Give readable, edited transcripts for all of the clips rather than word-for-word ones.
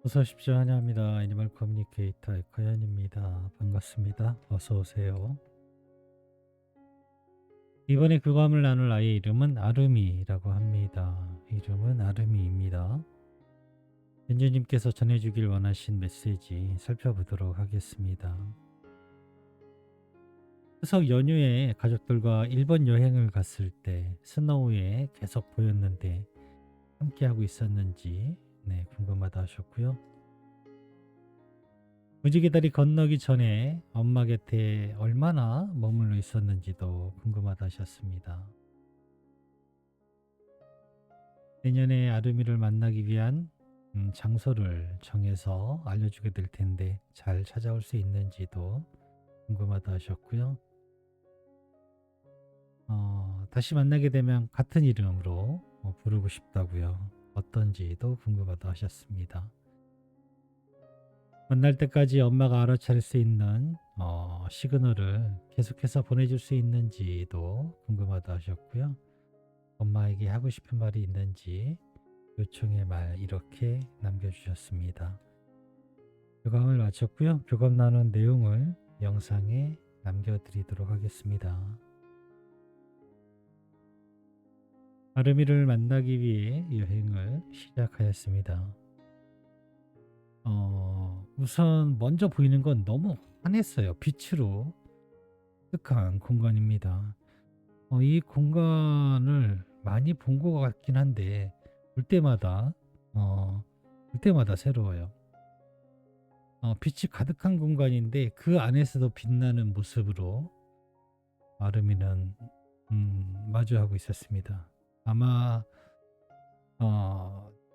어서 오십시오. 환영합니다. 애니멀 커뮤니케이터 에커현입니다. 반갑습니다. 어서 오세요. 이번에 교감을 나눌 아이의 이름은 아름이라고 합니다. 이름은 아름이입니다. 연주님께서 전해주길 원하신 메시지 살펴보도록 하겠습니다. 추석 연휴에 가족들과 일본 여행을 갔을 때 스노우에 계속 보였는데 함께하고 있었는지 궁금하다 하셨고요. 무지개 다리 건너기 전에 엄마 곁에 얼마나 머물러 있었는지도 궁금하다 하셨습니다. 내년에 아름이를 만나기 위한 장소를 정해서 알려주게 될 텐데 잘 찾아올 수 있는지도 궁금하다 하셨고요. 다시 만나게 되면 같은 이름으로 부르고 싶다고요. 어떤지도 궁금하다 하셨습니다. 만날 때까지 엄마가 알아차릴 수 있는 시그널을 계속해서 보내줄 수 있는지도 궁금하다 하셨고요. 엄마에게 하고 싶은 말이 있는지 요청의 말 이렇게 남겨주셨습니다. 교감을 마쳤고요. 교감 나눈 내용을 영상에 남겨드리도록 하겠습니다. 아름이를 만나기 위해 여행을 시작하였습니다. 우선 먼저 보이는 건 너무 환했어요. 빛으로 가득한 공간입니다. 이 공간을 많이 본 것 같긴 한데 볼 때마다 볼 때마다 새로워요. 빛이 가득한 공간인데 그 안에서도 빛나는 모습으로 아름이는 마주하고 있었습니다. 아마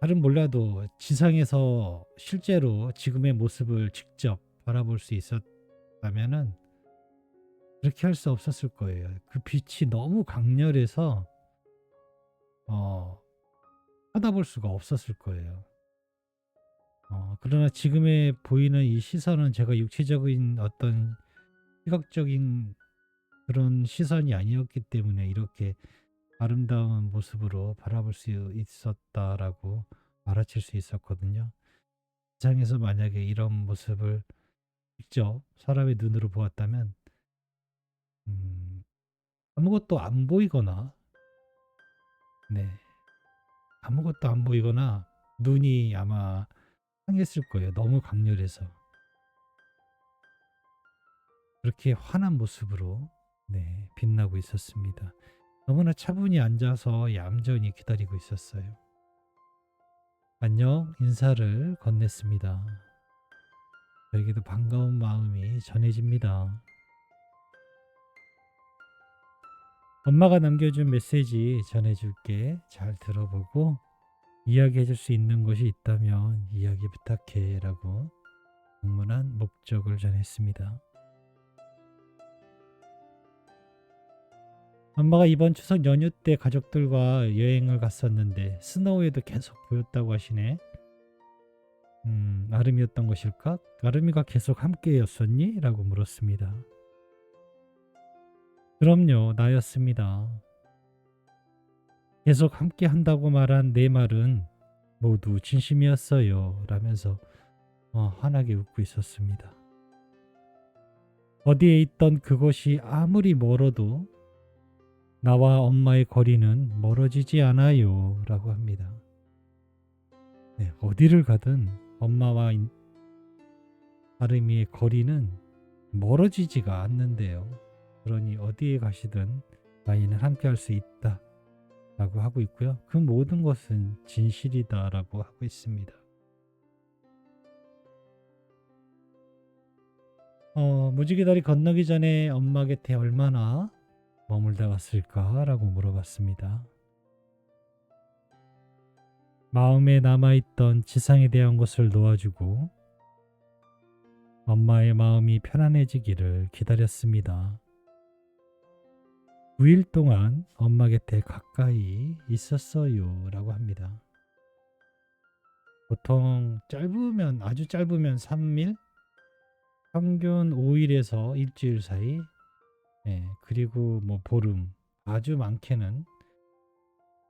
잘은 몰라도 지상에서 실제로 지금의 모습을 직접 바라볼 수 있었다면은 그렇게 할 수 없었을 거예요. 그 빛이 너무 강렬해서 쳐다볼 수가 없었을 거예요. 그러나 지금의 보이는 이 시선은 제가 육체적인 어떤 시각적인 그런 시선이 아니었기 때문에 이렇게 아름다운 모습으로 바라볼 수 있었다라고 알아챌 수 있었거든요. 세상에서 만약에 이런 모습을 직접 사람의 눈으로 보았다면 음, 아무것도 안 보이거나 네, 아무것도 안 보이거나 눈이 아마 상했을 거예요. 너무 강렬해서. 그렇게 환한 모습으로 빛나고 있었습니다. 너무나 차분히 앉아서 얌전히 기다리고 있었어요. 안녕 인사를 건넸습니다. 저에게도 반가운 마음이 전해집니다. 엄마가 남겨준 메시지 전해줄게. 잘 들어보고 이야기해줄 수 있는 것이 있다면 이야기 부탁해 라고 방문한 목적을 전했습니다. 엄마가 이번 추석 연휴 때 가족들과 여행을 갔었는데 스노우에도 계속 보였다고 하시네. 아름이었던 것일까? 아름이가 계속 함께였었니? 라고 물었습니다. 그럼요, 나였습니다. 계속 함께 한다고 말한 내 말은 모두 진심이었어요. 라면서 환하게 웃고 있었습니다. 어디에 있던 그곳이 아무리 멀어도 나와 엄마의 거리는 멀어지지 않아요. 라고 합니다. 어디를 가든 엄마와 아름이의 거리는 멀어지지가 않는데요. 그러니 어디에 가시든 아이는 함께 할 수 있다. 라고 하고 있고요. 그 모든 것은 진실이다. 라고 하고 있습니다. 무지개 다리 건너기 전에 엄마 곁에 얼마나 머물다 왔을까? 라고 물어봤습니다. 마음에 남아있던 지상에 대한 것을 놓아주고 엄마의 마음이 편안해지기를 기다렸습니다. 9일 동안 엄마 곁에 가까이 있었어요. 라고 합니다. 보통 아주 짧으면 3일, 평균 5일에서 일주일 사이, 그리고 뭐 보름, 아주 많게는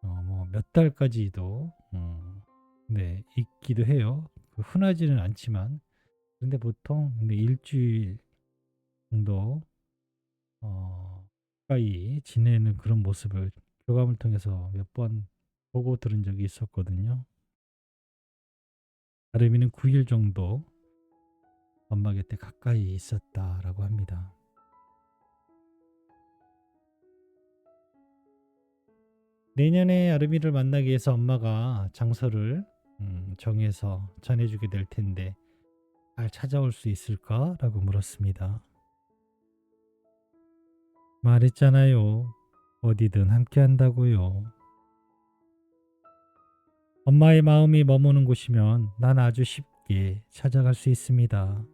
뭐 몇 달까지도 있기도 해요. 흔하지는 않지만 근데 보통 네, 일주일 정도 가까이 지내는 그런 모습을 교감을 통해서 몇 번 보고 들은 적이 있었거든요. 아름이는 9일 정도 엄마 곁에 가까이 있었다라고 합니다. 내년에 아름이를 만나기 위해서 엄마가 장소를 정해서 전해주게 될 텐데 잘 찾아올 수 있을까라고 물었습니다. 말했잖아요. 어디든 함께 한다고요. 엄마의 마음이 머무는 곳이면 난 아주 쉽게 찾아갈 수 있습니다.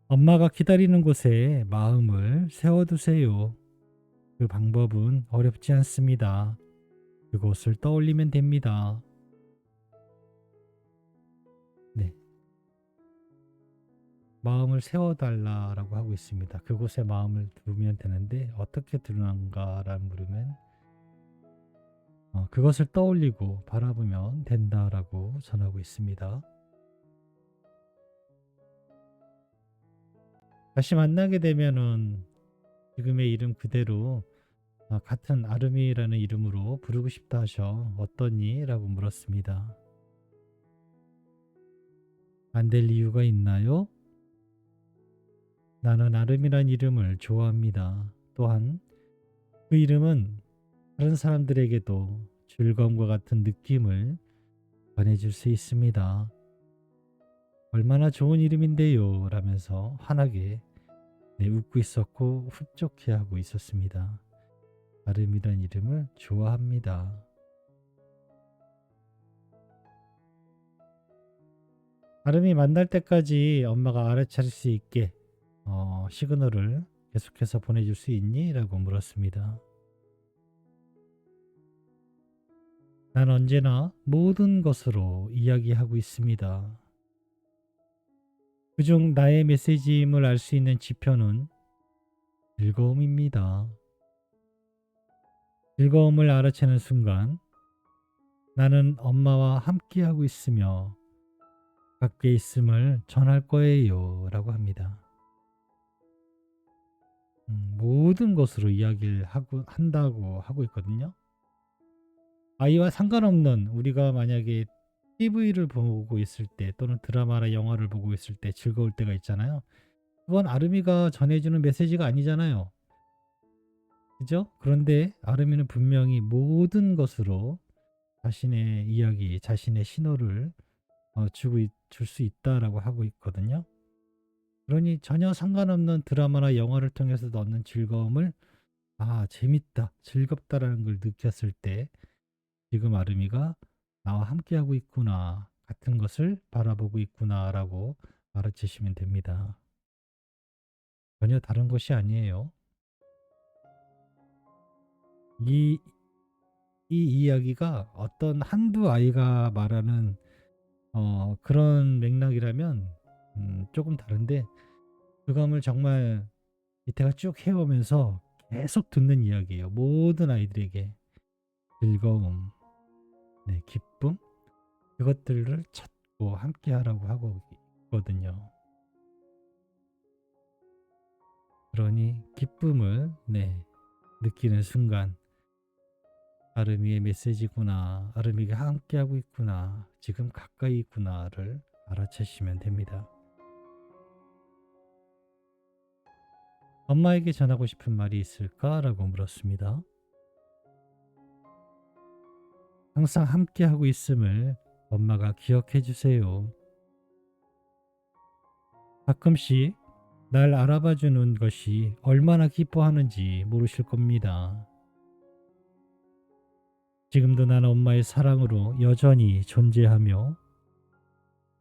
엄마가 기다리는 곳에 마음을 세워두세요. 그 방법은 어렵지 않습니다. 그곳을 떠올리면 됩니다. 네. 마음을 세워달라라고 하고 있습니다. 그곳에 마음을 두면 되는데 어떻게 두는가라는 물으면 그것을 떠올리고 바라보면 된다라고 전하고 있습니다. 다시 만나게 되면은 지금의 이름 그대로 같은 아름이라는 이름으로 부르고 싶다 하셔. 어떠니? 라고 물었습니다. 안 될 이유가 있나요? 나는 아름이란 이름을 좋아합니다. 또한 그 이름은 다른 사람들에게도 즐거움과 같은 느낌을 전해줄 수 있습니다. 얼마나 좋은 이름인데요. 라면서 환하게 웃고 있었고 흡족해하고 있었습니다. 아름이란 이름을 좋아합니다. 아름이 만날 때까지 엄마가 알아차릴 수 있게 시그널을 계속해서 보내줄 수 있니? 라고 물었습니다. 난 언제나 모든 것으로 이야기하고 있습니다. 그중 나의 메시지임을 알 수 있는 지표는 즐거움입니다. 즐거움을 알아채는 순간 나는 엄마와 함께하고 있으며 밖에 있음을 전할 거예요. 라고 합니다. 모든 것으로 이야기를 한다고 하고 있거든요. 아이와 상관없는 우리가 만약에 TV를 보고 있을 때 또는 드라마나 영화를 보고 있을 때 즐거울 때가 있잖아요. 그건 아름이가 전해주는 메시지가 아니잖아요. 그죠? 그런데 아름이는 분명히 모든 것으로 자신의 이야기, 자신의 신호를 줄 수 있다라고 하고 있거든요. 그러니 전혀 상관없는 드라마나 영화를 통해서도 얻는 즐거움을 재밌다, 즐겁다라는 걸 느꼈을 때 지금 아름이가 나와 함께하고 있구나, 같은 것을 바라보고 있구나라고 알아채시면 됩니다. 전혀 다른 것이 아니에요. 이, 이 이야기가 어떤 한두 아이가 말하는 그런 맥락이라면 조금 다른데 그감을 정말 이태가 쭉 해오면서 계속 듣는 이야기예요. 모든 아이들에게 즐거움, 기쁨 그것들을 찾고 함께 하라고 하고 있거든요. 그러니 기쁨을 느끼는 순간 아름이의 메시지구나, 아름이가 함께하고 있구나, 지금 가까이 있구나를 알아채시면 됩니다. 엄마에게 전하고 싶은 말이 있을까라고 물었습니다. 항상 함께하고 있음을 엄마가 기억해 주세요. 가끔씩 날 알아봐 주는 것이 얼마나 기뻐하는지 모르실 겁니다. 지금도 난 엄마의 사랑으로 여전히 존재하며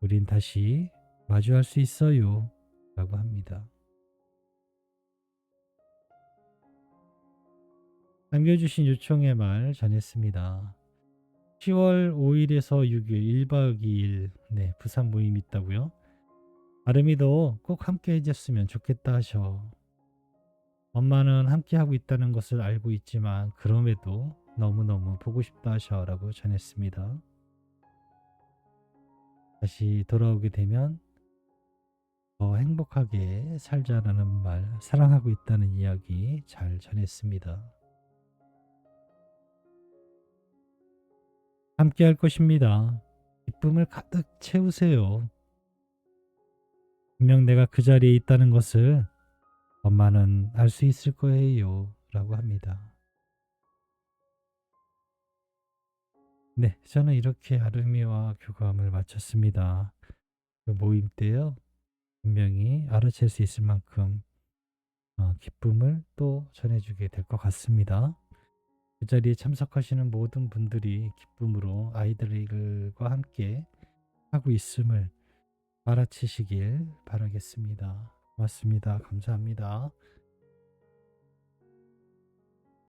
우린 다시 마주할 수 있어요. 라고 합니다. 남겨주신 요청의 말 전했습니다. 10월 5일에서 6일 1박 2일 부산 모임 있다고요? 아름이도 꼭 함께 해줬으면 좋겠다 하셔. 엄마는 함께 하고 있다는 것을 알고 있지만 그럼에도 너무너무 보고 싶다 하셔라고 전했습니다. 다시 돌아오게 되면 더 행복하게 살자라는 말, 사랑하고 있다는 이야기 잘 전했습니다. 함께 할 것입니다. 기쁨을 가득 채우세요. 분명 내가 그 자리에 있다는 것을 엄마는 알 수 있을 거예요. 라고 합니다. 네, 저는 이렇게 아름이와 교감을 마쳤습니다. 그 모임 때요, 분명히 알아챌 수 있을 만큼 기쁨을 또 전해주게 될 것 같습니다. 그 자리에 참석하시는 모든 분들이 기쁨으로 아이들과 함께 하고 있음을 알아채시길 바라겠습니다. 고맙습니다. 감사합니다.